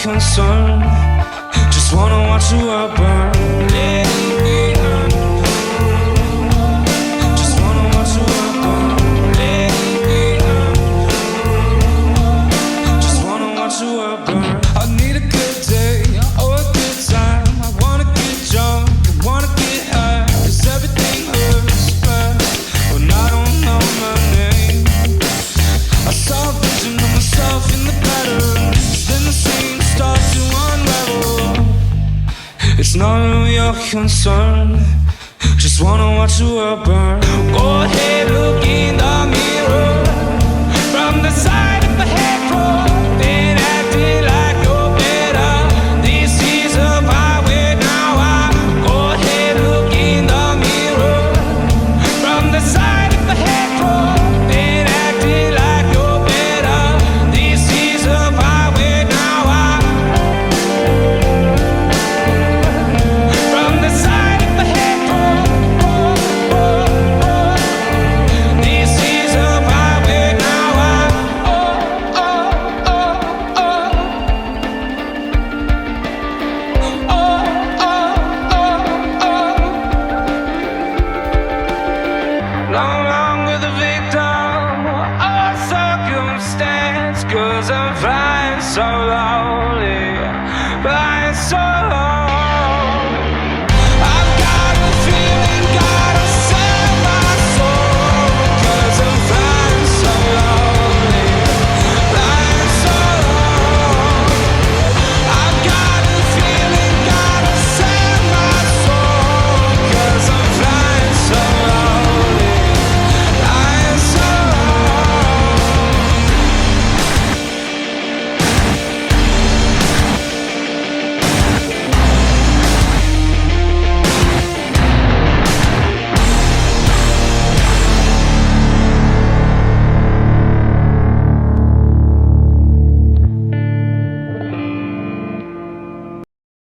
concern. Just wanna watch the world burn. Just wanna watch the world burn. Just wanna watch the world burn. I need a good day or a good time. I wanna get drunk, I wanna get high, 'cause everything hurts bad when I don't know my name. I saw a vision of myself in the pattern, then the scene starts to unravel. It's none of your concern. Just wanna watch the world burn. Go ahead, look in